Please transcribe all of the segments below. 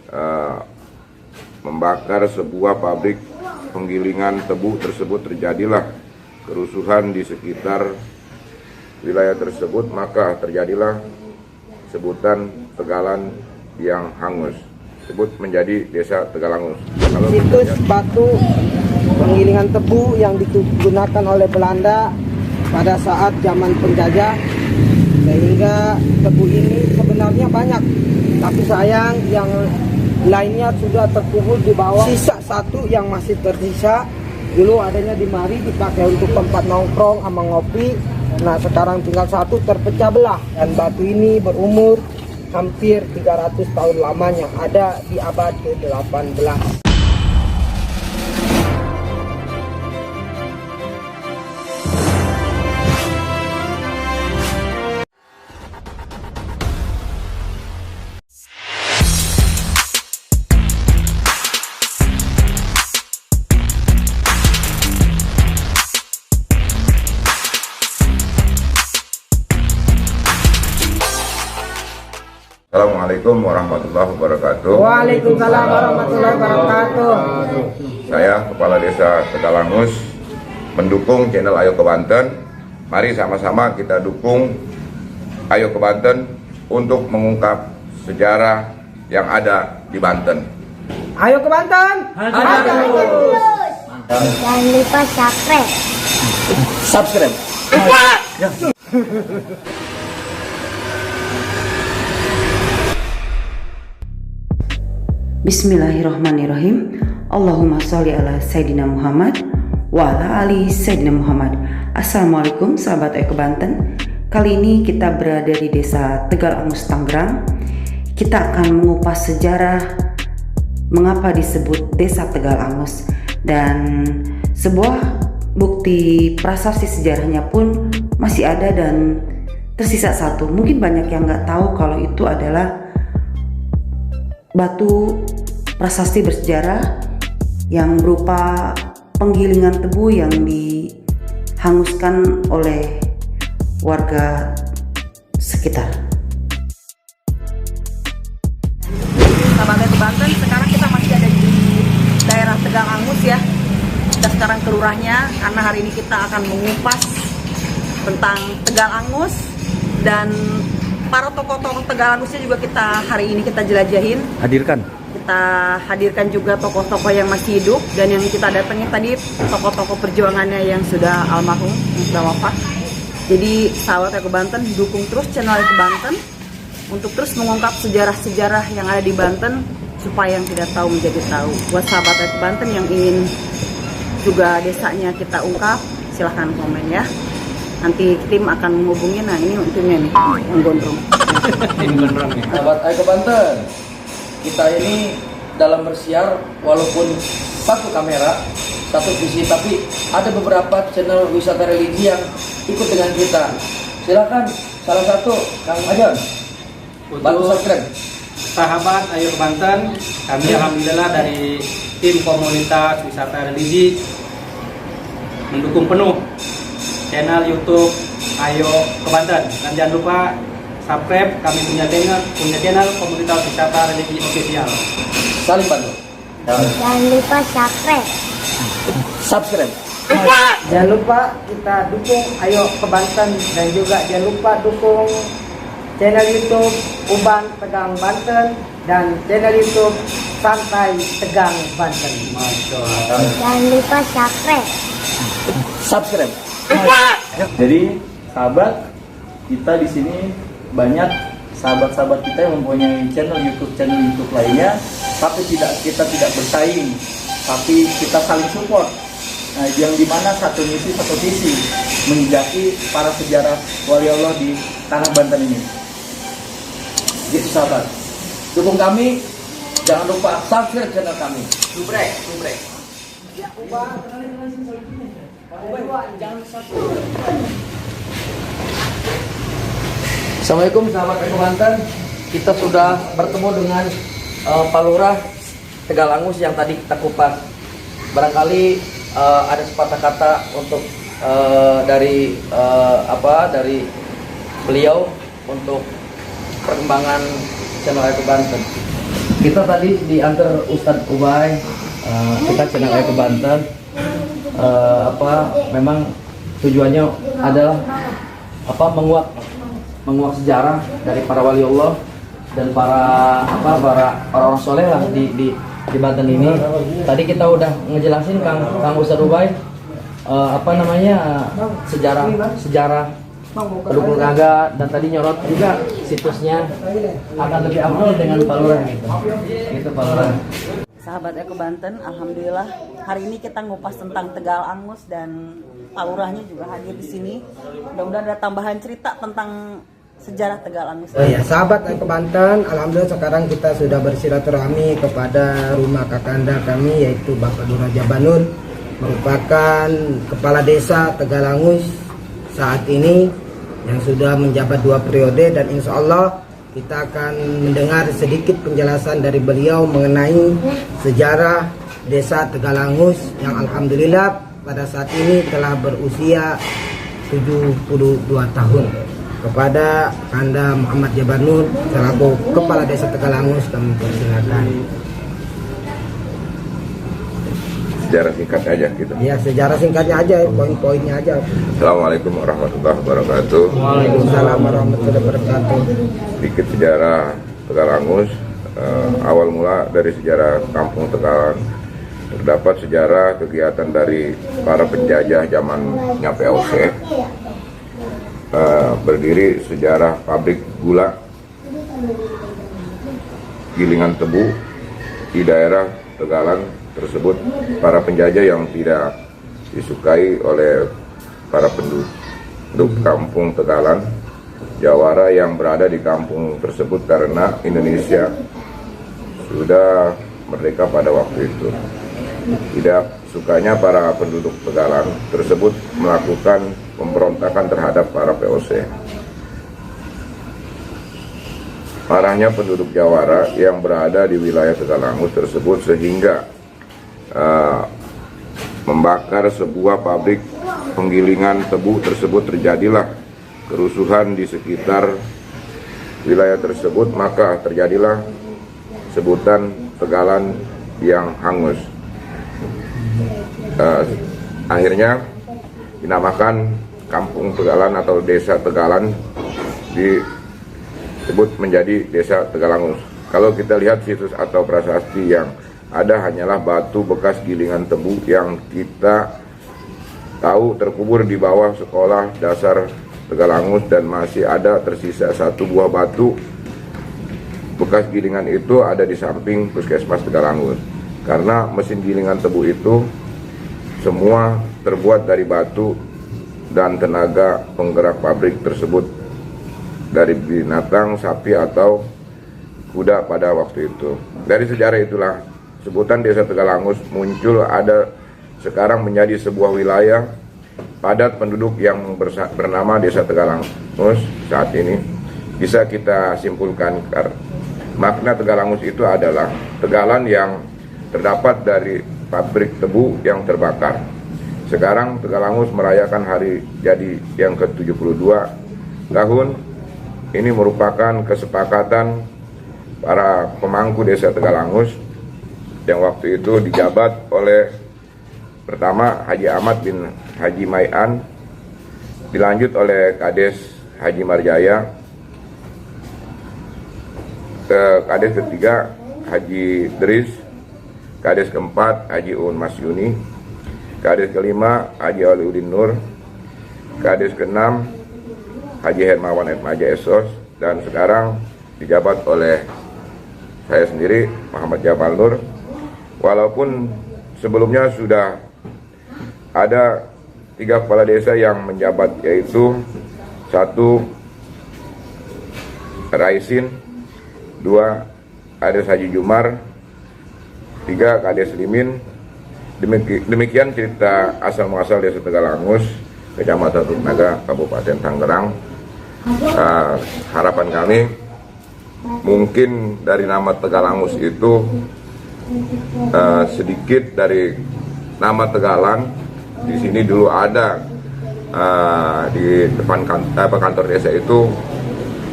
eh, membakar sebuah pabrik penggilingan tebu tersebut, terjadilah kerusuhan di sekitar wilayah tersebut, maka terjadilah sebutan Tegalan yang hangus, disebut menjadi Desa Tegalangus. Situs batu penggilingan tebu yang digunakan oleh Belanda pada saat zaman penjajah, sehingga tebu ini sebenarnya banyak, tapi sayang yang lainnya sudah terkubur di bawah. Sisa satu yang masih tersisa dulu adanya di mari, dipakai untuk tempat nongkrong sama ngopi. Nah sekarang tinggal satu terpecah belah, dan batu ini berumur hampir 300 tahun lamanya, ada di abad ke-18. Assalamualaikum warahmatullahi wabarakatuh. Waalaikumsalam warahmatullahi wabarakatuh. Saya Kepala Desa Tegalangus mendukung channel Ayo ke Banten. Mari sama-sama kita dukung Ayo ke Banten untuk mengungkap sejarah yang ada di Banten. Ayo ke Banten. Jangan lupa subscribe. Bismillahirrahmanirrahim. Allahumma sholli ala Sayyidina Muhammad wa ala ali Sayyidina Muhammad. Assalamualaikum sahabat Ayo ke Banten. Kali ini kita berada di Desa Tegalangus, Tangerang. Kita akan mengupas sejarah mengapa disebut Desa Tegalangus, dan sebuah bukti prasasti sejarahnya pun masih ada dan tersisa satu. Mungkin banyak yang nggak tahu kalau itu adalah batu prasasti bersejarah yang berupa penggilingan tebu yang dihanguskan oleh warga sekitar. Sahabat Ayo ke Banten, sekarang kita masih ada di daerah Tegalangus ya. Kita sekarang ke lurahnya, karena hari ini kita akan mengupas tentang Tegalangus, dan para tokoh-tokoh Tegalangusnya juga hari ini kita jelajahin. Kita hadirkan juga tokoh-tokoh yang masih hidup, dan yang kita datengin tadi tokoh-tokoh perjuangannya yang sudah almarhum, yang sudah wafat. Jadi sahabat Ayo ke Banten, dukung terus channel Ayo ke Banten untuk terus mengungkap sejarah-sejarah yang ada di Banten, supaya yang tidak tahu menjadi tahu. Buat sahabat Ayo ke Banten yang ingin juga desanya kita ungkap, silahkan komen ya. Nanti tim akan menghubungi. Nah ini timnya nih, yang gondrong. Sahabat Ayo ke Banten, kita ini dalam bersiar walaupun satu kamera, satu visi, tapi ada beberapa channel wisata religi yang ikut dengan kita. Silakan salah satu Kang Ajan bantu subscribe. Sahabat Ayo ke Banten, kami alhamdulillah dari tim komunitas wisata religi mendukung penuh channel YouTube Ayo ke Banten, dan jangan lupa subscribe, kami punya channel komunitas wisata religi official. Saling bantu. Jangan lupa Subscribe. Jangan lupa kita dukung Ayo ke Banten, dan juga jangan lupa dukung channel YouTube Uban Tegang Banten dan channel YouTube Santai Tegang Banten. Jangan lupa Subscribe. Jadi sahabat, kita di sini banyak sahabat-sahabat kita yang mempunyai channel YouTube lainnya, tapi kita tidak bersaing, tapi kita saling support. Nah, yang dimana satu misi satu visi, menjejaki para sejarah wali Allah di tanah Banten ini. Gitu sahabat, dukung kami, jangan lupa subscribe channel kami. Subrek. Assalamualaikum sahabat Ayo ke Banten. Kita sudah bertemu dengan Pak Lurah Tegalangus yang tadi kita kupas. Barangkali ada sepatah kata untuk dari beliau untuk perkembangan channel Ayo ke Banten. Kita tadi diantar Ustadz Ubay, kita channel Ayo ke Banten. Memang tujuannya adalah menguak sejarah dari para wali Allah dan para orang soleh lah di Banten ini. Tadi kita udah ngejelasin Kang Ustadz Ubay sejarah pendukung Naga, dan tadi nyorot juga situsnya akan lebih afdol dengan Pak Lurah gitu Pak Lurah. Sahabat Eko Banten, alhamdulillah hari ini kita ngupas tentang Tegal Angus dan Pak Lurahnya juga hadir di sini. Mudah-mudahan ada tambahan cerita tentang sejarah Tegal Angus. Ya, sahabat Eko Banten, alhamdulillah sekarang kita sudah bersilaturahmi kepada rumah kakanda kami, yaitu Bapak Lurah Jabanur, merupakan kepala desa Tegal Angus saat ini yang sudah menjabat 2 periode, dan insya Allah kita akan mendengar sedikit penjelasan dari beliau mengenai sejarah desa Tegal Angus yang alhamdulillah pada saat ini telah berusia 72 tahun. Kepada Kanda Muhammad Jabanur selaku kepala desa Tegal Angus, kami persilakan. Sejarah singkat aja gitu. Ya, sejarah singkatnya aja, poin-poinnya aja. Assalamualaikum warahmatullahi wabarakatuh. Waalaikumsalam warahmatullahi wabarakatuh. Sedikit sejarah Tegal Angus. Awal mula dari sejarah Kampung Tegalan terdapat sejarah kegiatan dari para penjajah zamannya VOC. Berdiri sejarah pabrik gula gilingan tebu di daerah Tegalan tersebut. Para penjajah yang tidak disukai oleh para penduduk kampung Tegalan, jawara yang berada di kampung tersebut, karena Indonesia sudah merdeka pada waktu itu. Tidak sukanya para penduduk Tegalan tersebut melakukan pemberontakan terhadap para VOC. Marahnya penduduk jawara yang berada di wilayah Tegal Angus tersebut sehingga membakar sebuah pabrik penggilingan tebu tersebut. Terjadilah kerusuhan di sekitar wilayah tersebut, maka terjadilah sebutan Tegalan yang hangus. Akhirnya dinamakan Kampung Tegalan atau Desa Tegalan, disebut menjadi Desa Tegal Angus. Kalau kita lihat situs atau prasasti yang ada hanyalah batu bekas gilingan tebu yang kita tahu terkubur di bawah sekolah dasar Tegal Angus, dan masih ada tersisa 1 buah batu bekas gilingan itu ada di samping Puskesmas Tegal Angus. Karena mesin gilingan tebu itu semua terbuat dari batu dan tenaga penggerak pabrik tersebut dari binatang, sapi atau kuda pada waktu itu. Dari sejarah itulah sebutan Desa Tegal Angus muncul, ada sekarang menjadi sebuah wilayah padat penduduk yang bernama Desa Tegal Angus saat ini. Bisa kita simpulkan makna Tegal Angus itu adalah tegalan yang terdapat dari pabrik tebu yang terbakar. Sekarang Tegal Angus merayakan hari jadi yang ke-72 tahun. Ini merupakan kesepakatan para pemangku Desa Tegal Angus yang waktu itu dijabat oleh pertama Haji Ahmad bin Haji Maian, dilanjut oleh Kades Haji Marjaya, Kades ketiga Haji Dris, Kades keempat Haji Un Masyuni, Kades kelima Haji Waliuddin Nur, Kades keenam Haji Hermawan Atmaja Esos, dan sekarang dijabat oleh saya sendiri Muhammad Jabalur. Walaupun sebelumnya sudah ada 3 kepala desa yang menjabat, yaitu 1 Raisin, 2 Kades Haji Jumar, 3 Kades Limin. Demikian cerita asal muasal Desa Tegal Angus, Kecamatan Naga, Kabupaten Tangerang. Harapan kami mungkin dari nama Tegal Angus itu sedikit dari nama Tegalan. Di sini dulu ada di depan kantor desa itu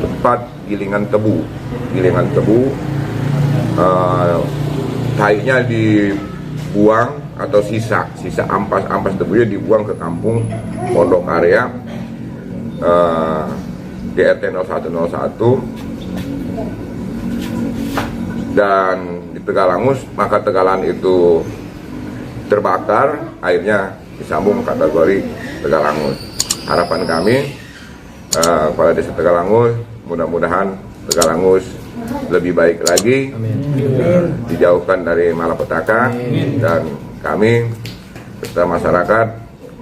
tempat gilingan tebu kayunya dibuang atau sisa ampas tebunya dibuang ke kampung Pondok Karya di RT 0101 dan di Tegalangus, maka Tegalan itu terbakar, airnya disambung kategori Tegalangus. Harapan kami pada Desa Tegalangus, mudah-mudahan Tegalangus lebih baik lagi, dijauhkan dari malapetaka, dan kami serta masyarakat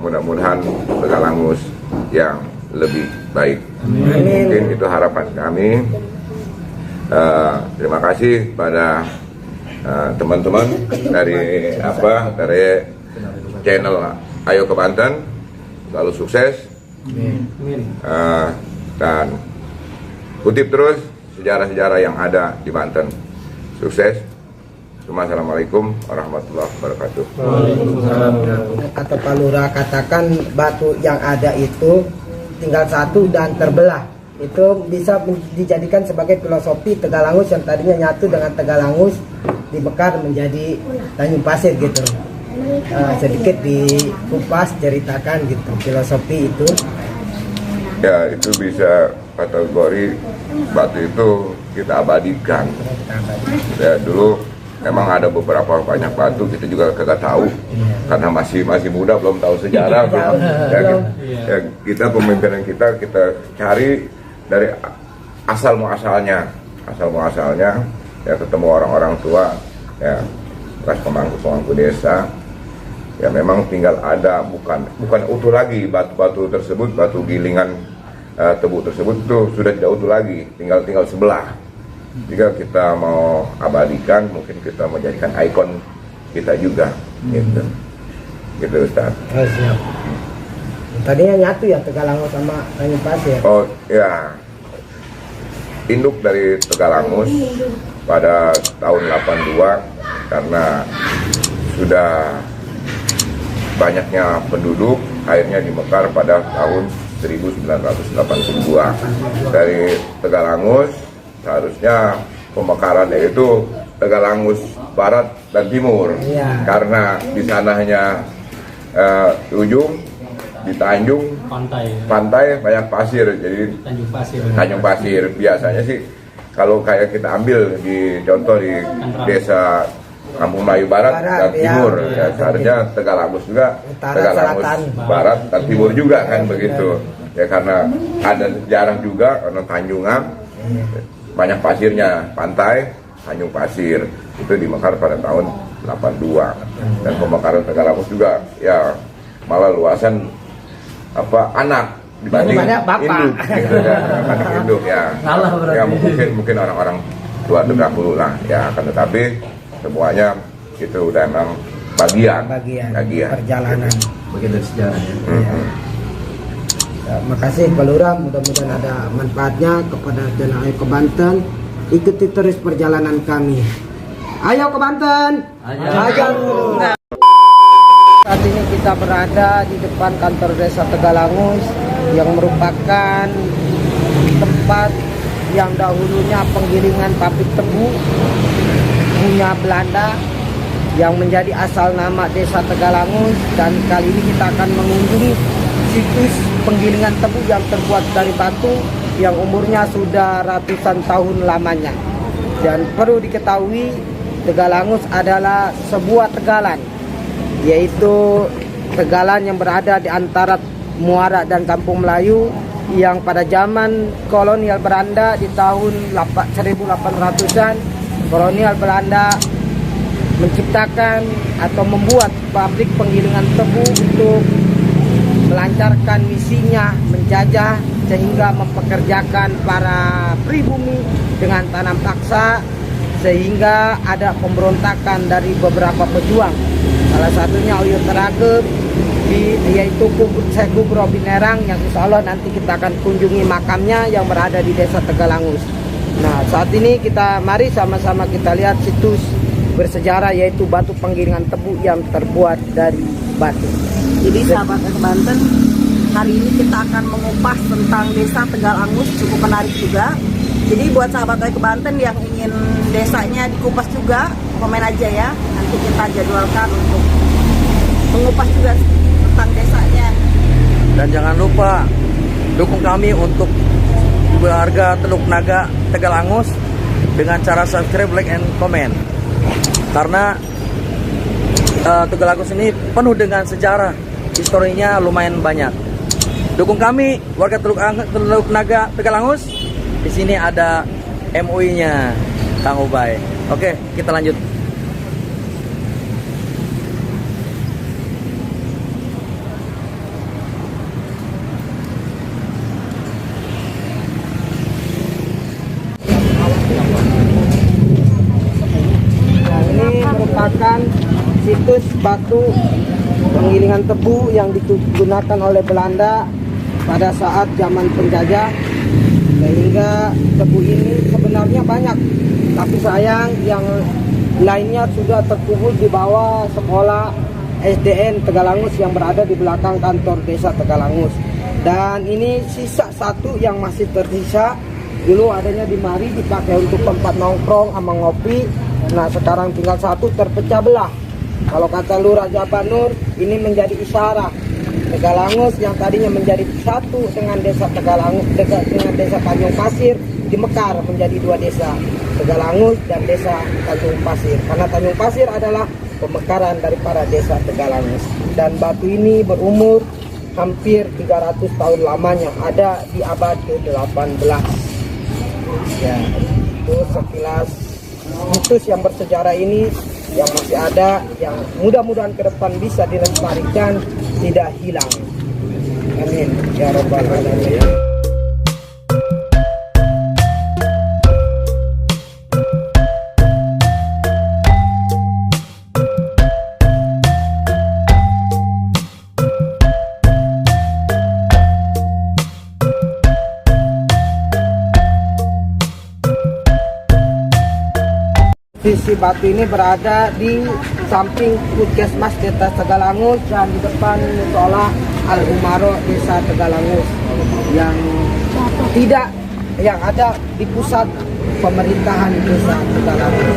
mudah-mudahan Tegalangus yang lebih baik. Mungkin itu harapan kami. Terima kasih pada teman-teman dari channel Ayo ke Banten, selalu sukses. Dan kutip terus sejarah-sejarah yang ada di Banten. Sukses. Assalamualaikum warahmatullahi wabarakatuh. Kata Pak Lurah katakan batu yang ada itu tinggal satu dan terbelah. Itu bisa dijadikan sebagai filosofi Tegalangus yang tadinya nyatu dengan Tegalangus dibekar menjadi Tanjung Pasir gitu. Sedikit dikupas ceritakan gitu filosofi itu. Ya, itu bisa kategori batu itu kita abadikan. Ya, dulu memang ada beberapa banyak batu kita juga kagak tahu karena masih muda, belum tahu sejarah. Kita pemimpinan kita cari dari asal muasalnya ya, ketemu orang-orang tua ya, bekas pemangku desa ya, memang tinggal ada bukan utuh lagi batu-batu tersebut, batu gilingan tebu tersebut itu sudah tidak utuh lagi, tinggal sebelah. Jika kita mau abadikan, mungkin kita menjadikan ikon kita juga, gitu Ustaz. Oh, siap. Tadinya nyatu ya Tegalangus sama Tanjung Pasir. Oh ya, induk dari Tegalangus pada tahun 82 karena sudah banyaknya penduduk, akhirnya dimekar pada tahun 1982 dari Tegalangus. Seharusnya pemekarannya itu Tegalangus Barat dan Timur, karena di sananya ujung di Tanjung pantai banyak pasir, jadi Tanjung Pasir. Biasanya sih kalau kayak kita ambil di contoh di desa Kampung Melayu Barat dan Timur, ya seharusnya Tegalangus juga Tegalangus Barat dan Timur juga kan begitu. Ya karena ada jarang juga karena Tanjungan banyak pasirnya, pantai Tanjung Pasir itu dimekar pada tahun 82. Dan pemekaran Tegalangus juga ya malah luasan anak dibanding induk gitu ya, anak induk ya. Ya mungkin orang-orang tua terdahulu lah ya, akan tetapi semuanya itu udah memang bagian perjalanan bagian dari sejarah ya. Makasih Pak Lurah, mudah-mudahan ada manfaatnya kepada channel Ayo ke Banten. Ikuti terus perjalanan kami. Ayo ke Banten. Ayo. Saat ini kita berada di depan kantor Desa Tegalangus yang merupakan tempat yang dahulunya penggilingan pabrik tebu punya Belanda yang menjadi asal nama Desa Tegalangus. Dan kali ini kita akan mengunjungi situs penggilingan tebu yang terbuat dari batu yang umurnya sudah ratusan tahun lamanya. Dan perlu diketahui Tegalangus adalah sebuah tegalan, yaitu tegalan yang berada di antara Muara dan Kampung Melayu yang pada zaman kolonial Belanda di tahun 1800-an kolonial Belanda menciptakan atau membuat pabrik penggilingan tebu untuk melancarkan misinya menjajah sehingga mempekerjakan para pribumi dengan tanam paksa, sehingga ada pemberontakan dari beberapa pejuang, salah satunya Oyo Teragem yaitu Syekh Gubro Binerang yang insya Allah nanti kita akan kunjungi makamnya yang berada di Desa Tegalangus. Nah saat ini mari sama-sama kita lihat situs bersejarah yaitu batu penggilingan tebu yang terbuat dari batu. Jadi sahabat Ayo ke Banten, hari ini kita akan mengupas tentang Desa Tegalangus, cukup menarik juga. Jadi buat sahabat Ayo ke Banten yang ingin desanya dikupas juga, komen aja ya. Nanti kita jadwalkan untuk mengupas juga tentang desanya. Dan jangan lupa dukung kami untuk warga Teluk Naga Tegalangus dengan cara subscribe, like, and comment. Karena Tegalangus ini penuh dengan sejarah, historinya lumayan banyak. Dukung kami warga Teluk Naga Tegalangus. Di sini ada MUI-nya Kang Ubay. Oke, kita lanjut. Merupakan situs batu penggilingan tebu yang digunakan oleh Belanda pada saat zaman penjajah, sehingga tebu ini sebenarnya banyak, tapi sayang yang lainnya sudah terkubur di bawah sekolah SDN Tegalangus yang berada di belakang kantor desa Tegalangus. Dan ini sisa satu yang masih tersisa, dulu adanya di mari dipakai untuk tempat nongkrong sama ngopi. Nah sekarang tinggal satu, terpecah belah. Kalau kata Lurah Jabanur, ini menjadi isyarat Tegalangus yang tadinya menjadi satu dengan desa Tegalangus, dengan desa Tanjung Pasir, dimekar menjadi dua desa, Tegalangus dan desa Tanjung Pasir. Karena Tanjung Pasir adalah pemekaran daripada desa Tegalangus. Dan batu ini berumur hampir 300 tahun lamanya, ada di abad ke-18. Ya, itu sekilas situs yang bersejarah ini yang masih ada, yang mudah-mudahan ke depan bisa dilestarikan, tidak hilang. Amin ya rabbal alamin. Sisi batu ini berada di samping Puskesmas Desa Tegalangus dan di depan Musola Al-Umaro Desa Tegalangus yang ada di pusat pemerintahan Desa Tegalangus.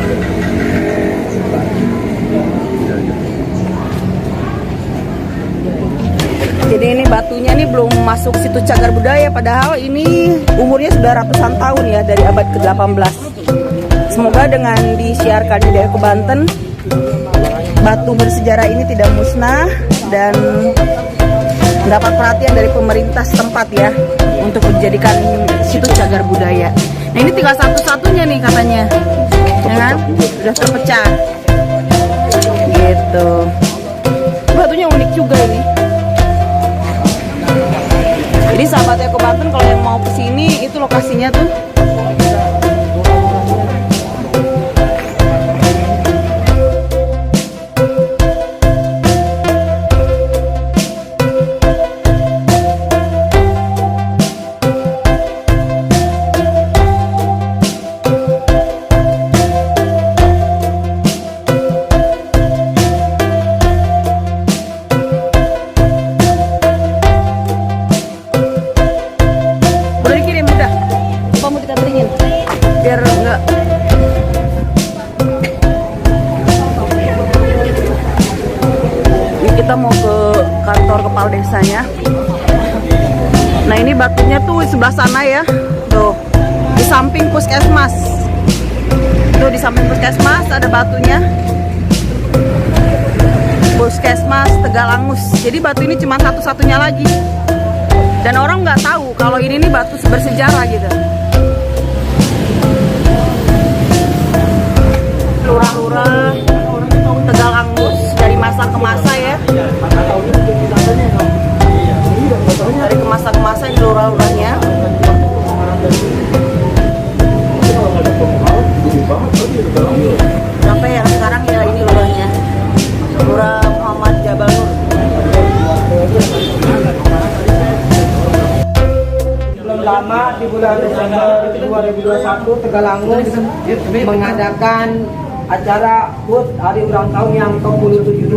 Jadi ini batunya nih belum masuk situ cagar budaya, padahal ini umurnya sudah ratusan tahun ya, dari abad ke-18. Semoga dengan disiarkannya dari ke Banten, batu bersejarah ini tidak musnah dan mendapat perhatian dari pemerintah setempat ya, untuk menjadikan situs cagar budaya. Nah ini tinggal satu-satunya nih katanya, ya kan? Sudah terpecah gitu. Batunya unik juga ini. Jadi sahabat Eko Banten, kalau yang mau kesini itu lokasinya tuh biar enggak. Ini kita mau ke kantor kepala desanya. Nah ini batunya tuh di sebelah sana ya, tuh di samping puskesmas. Tuh di samping puskesmas ada batunya. Puskesmas Tegalangus. Jadi batu ini cuma satu-satunya lagi. Dan orang nggak tahu kalau ini nih batu bersejarah gitu. Lurah-lurah Tegalangus dari masa ke masa ya. Dari ke masa ke masa ini lurah-lurahnya. Sampai yang sekarang ya ini lurahnya. Lurah Muhammad Jabanur. Lama di bulan Desember 2021 Tegalangus mengadakan acara HUT hari ulang tahun yang ke-72.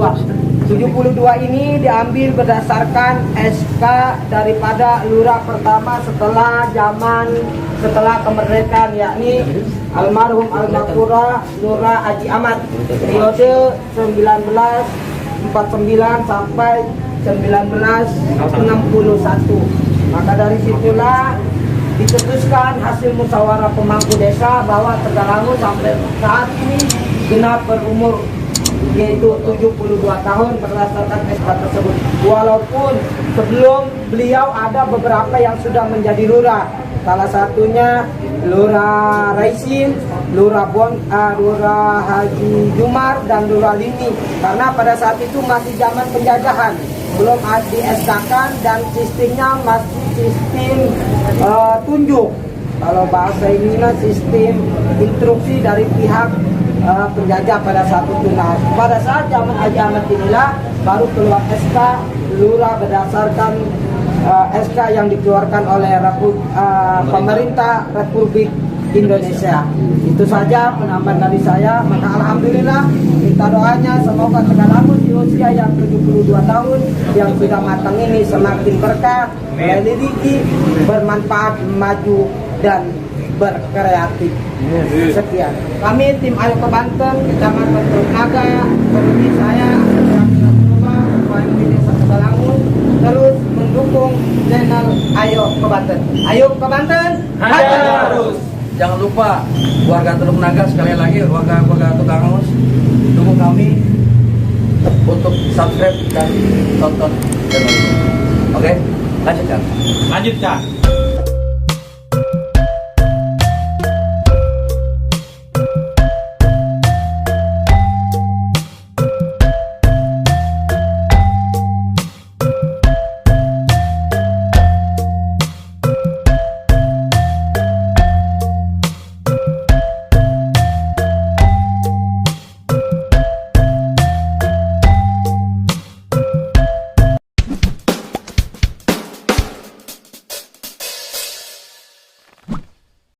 72 ini diambil berdasarkan SK daripada lurah pertama setelah kemerdekaan, yakni almarhum almarhumah Lurah Haji Ahmad, periode 1949 sampai 1961. Maka dari situlah dicetuskan hasil musyawarah pemangku desa bahwa Tegalangus sampai saat ini genap berumur yaitu 72 tahun berdasarkan SK tersebut. Walaupun sebelum beliau ada beberapa yang sudah menjadi lurah, salah satunya Lurah Raisin, Lurah Haji Jumar, dan Lurah Lini. Karena pada saat itu masih zaman penjajahan, belum di SK-kan, dan sistemnya masih sistem tunjuk. Kalau bahasa inilah sistem instruksi dari pihak penjajah pada saat itu. Nah, pada saat zaman Haji Ahmad inilah baru keluar SK lurah berdasarkan SK yang dikeluarkan oleh pemerintah Republik Indonesia. Itu saja penambahan dari saya. Maka alhamdulillah, minta doanya semoga Tegalangus di usia yang 72 tahun yang sudah matang ini semakin berkah, religi, bermanfaat, maju, dan berkreatif. Sekian. Kami tim Ayo ke Banten, Kecamatan Teluk Naga, seperti saya, di Desa Tegalangus, terus mendukung channel Ayo ke Banten. Ayo ke Banten, harus. Jangan lupa warga Teluk Naga, sekali lagi warga Tegalangus, dukung kami untuk subscribe dan tonton channel ini. Oke, lanjutkan. Lanjutkan.